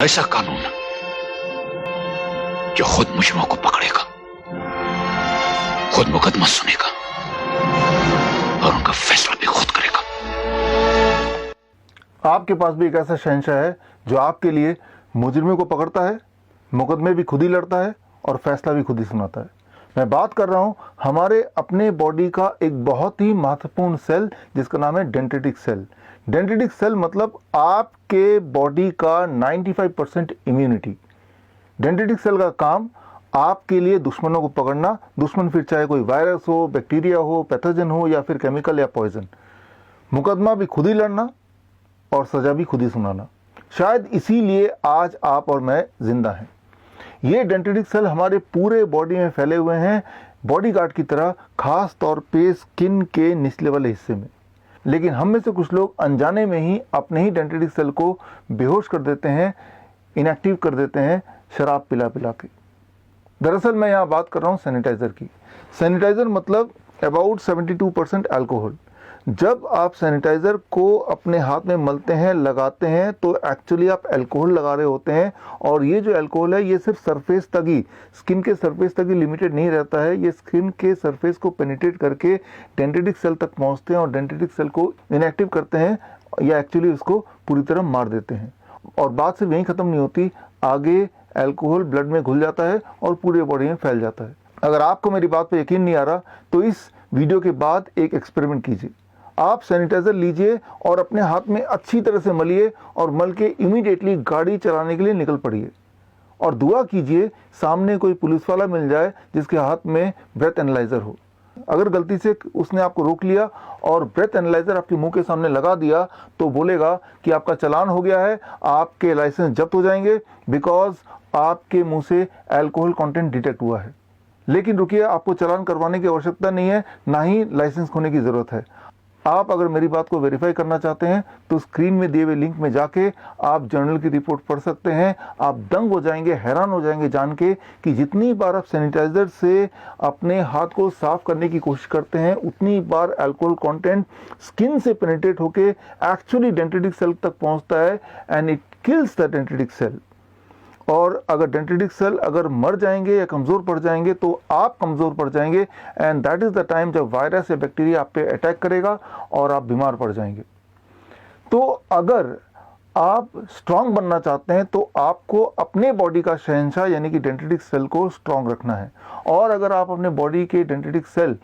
ऐसा कानून जो खुद मुजरिमों को पकड़ेगा, खुद मुकदमा सुनेगा और उनका फैसला भी खुद करेगा। आपके पास भी एक ऐसा शहंशाह है जो आपके लिए मुजरिमों को पकड़ता है, मुकदमे भी खुद ही लड़ता है और फैसला भी खुद ही सुनाता है। मैं बात कर रहा हूं हमारे अपने बॉडी का एक बहुत ही महत्वपूर्ण सेल जिसका नाम है डेंड्रिटिक सेल। डेंड्रिटिक सेल मतलब आपके बॉडी का 95% इम्यूनिटी। डेंड्रिटिक सेल का काम आपके लिए दुश्मनों को पकड़ना, दुश्मन फिर चाहे कोई वायरस हो, बैक्टीरिया हो, पैथोजन हो या फिर केमिकल या पॉइजन। मुकदमा भी खुद ही लड़ना और सजा भी खुद ही सुनाना। शायद इसीलिए आज आप और मैं जिंदा हैं। ये डेंड्रिटिक सेल हमारे पूरे बॉडी में फैले हुए हैं, बॉडीगार्ड की तरह, खास तौर पे स्किन के निचले वाले हिस्से में। लेकिन हम में से कुछ लोग अनजाने में ही अपने ही डेंड्रिटिक सेल को बेहोश कर देते हैं, इनएक्टिव कर देते हैं शराब पिला पिला के। दरअसल मैं यहाँ बात कर रहा हूँ सैनिटाइजर की। सैनिटाइजर मतलब अबाउट 72% अल्कोहल। जब आप सैनिटाइजर को अपने हाथ में मलते हैं, लगाते हैं, तो एक्चुअली आप अल्कोहल लगा रहे होते हैं। और ये जो अल्कोहल है ये सिर्फ सरफेस तक ही, स्किन के सरफेस तक ही लिमिटेड नहीं रहता है। ये स्किन के सरफेस को पेनिट्रेट करके डेंड्रिटिक सेल तक पहुंचते हैं और डेंड्रिटिक सेल को इनएक्टिव करते हैं या एक्चुअली उसको पूरी तरह मार देते हैं। और बात सिर्फ यहीं ख़त्म नहीं होती, आगे अल्कोहल ब्लड में घुल जाता है और पूरे बॉडी में फैल जाता है। अगर आपको मेरी बात पर यकीन नहीं आ रहा तो इस वीडियो के बाद एक एक्सपेरिमेंट कीजिए। आप सैनिटाइजर लीजिए और अपने हाथ में अच्छी तरह से मलिए और मल के इमीडिएटली गाड़ी चलाने के लिए निकल पड़िए। और दुआ कीजिए सामने कोई पुलिस वाला मिल जाए जिसके हाथ में ब्रेथ एनालाइजर हो। अगर गलती से उसने आपको रोक लिया और ब्रेथ एनालाइजर आपके मुंह के सामने लगा दिया तो बोलेगा कि आपका चालान हो गया है, आपके लाइसेंस जब्त हो जाएंगे बिकॉज आपके मुंह से अल्कोहल कंटेंट डिटेक्ट हुआ है। लेकिन रुकिए, आपको चालान करवाने की आवश्यकता नहीं है, ना ही लाइसेंस खोने की जरूरत है। आप अगर मेरी बात को वेरीफाई करना चाहते हैं तो स्क्रीन में दिए हुए लिंक में जाके आप जर्नल की रिपोर्ट पढ़ सकते हैं। आप दंग हो जाएंगे, हैरान हो जाएंगे जान के कि जितनी बार आप सैनिटाइजर से अपने हाथ को साफ करने की कोशिश करते हैं उतनी बार अल्कोहल कंटेंट स्किन से पेनिट्रेट होके एक्चुअली डेंड्रिटिक सेल तक पहुंचता है and it kills the dendritic cell. और अगर डेंड्रिटिक सेल अगर मर जाएंगे या कमज़ोर पड़ जाएंगे तो आप कमज़ोर पड़ जाएंगे and that is the time जब वायरस या बैक्टीरिया आप पे अटैक करेगा और आप बीमार पड़ जाएंगे। तो अगर आप स्ट्रांग बनना चाहते हैं तो आपको अपने बॉडी का शहंशाह यानी कि डेंड्रिटिक सेल को स्ट्रांग रखना है। और अगर आप अपने बॉडी के डेंड्रिटिक सेल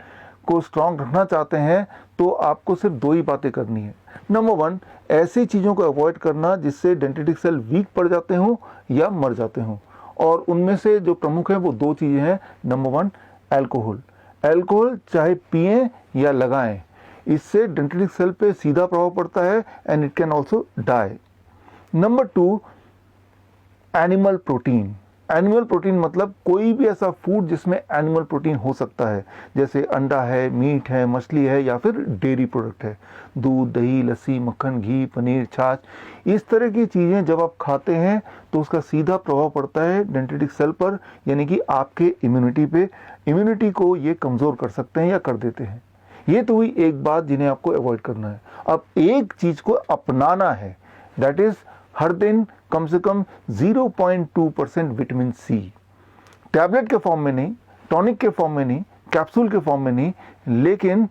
को स्ट्रांग रखना चाहते हैं तो आपको सिर्फ दो ही बातें करनी है। नंबर 1, ऐसी चीज़ों को अवॉइड करना जिससे डेंड्रिटिक सेल वीक पड़ जाते हों या मर जाते हों। और उनमें से जो प्रमुख हैं वो दो चीज़ें हैं। Number 1, alcohol. अल्कोहल चाहे पिएं या लगाएं, इससे डेंड्रिटिक सेल पे सीधा प्रभाव पड़ता है and it can also die. Number 2, animal protein. Animal protein मतलब कोई भी ऐसा फूड जिसमें एनिमल प्रोटीन हो सकता है, जैसे अंडा है, मीट है, मछली है या फिर डेयरी प्रोडक्ट है, दूध, दही, लस्सी, मक्खन, घी, पनीर, छाछ। इस तरह की चीज़ें जब आप खाते हैं तो उसका सीधा प्रभाव पड़ता है डेंड्रिटिक सेल पर, यानी कि आपके इम्यूनिटी पे। इम्यूनिटी को ये कमज़ोर कर सकते हैं या कर देते हैं। ये तो हुई एक बात जिन्हें आपको अवॉइड करना है। अब एक चीज़ को अपनाना है, दैट इज़ हर दिन कम से कम 0.2% विटामिन सी। टैबलेट के फॉर्म में नहीं, टॉनिक के फॉर्म में नहीं, कैप्सूल के फॉर्म में नहीं, लेकिन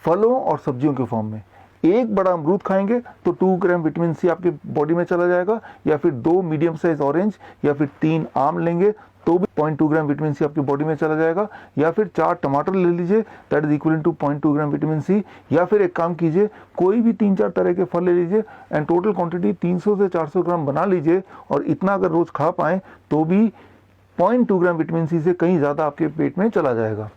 फलों और सब्जियों के फॉर्म में। एक बड़ा अमरूद खाएंगे तो 2 ग्राम विटामिन सी आपके बॉडी में चला जाएगा, या फिर 2 मीडियम साइज ऑरेंज या फिर 3 आम लेंगे तो भी 0.2 ग्राम विटामिन सी आपकी बॉडी में चला जाएगा, या फिर 4 टमाटर ले लीजिए, that is equal to 0.2 gram vitamin C. या फिर एक काम कीजिए, कोई भी 3-4 तरह के फल ले लीजिए एंड टोटल क्वांटिटी 300 से 400 ग्राम बना लीजिए, और इतना अगर रोज खा पाएँ तो भी 0.2 ग्राम विटामिन सी से कहीं ज़्यादा आपके पेट में चला जाएगा।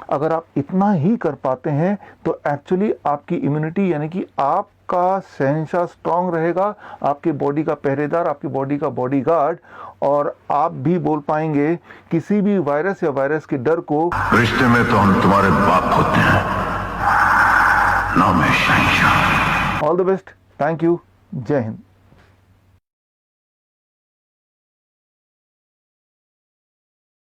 अगर आप इतना ही कर पाते हैं तो एक्चुअली आपकी इम्यूनिटी यानी कि आपका शहंशाह स्ट्रांग रहेगा, आपके बॉडी का पहरेदार, आपकी बॉडी का बॉडीगार्ड, और आप भी बोल पाएंगे किसी भी वायरस या वायरस के डर को। रिश्ते में तो हम तुम्हारे बाप होते हैं, नाम है शहंशाह। All the best, thank you, जय हिंद।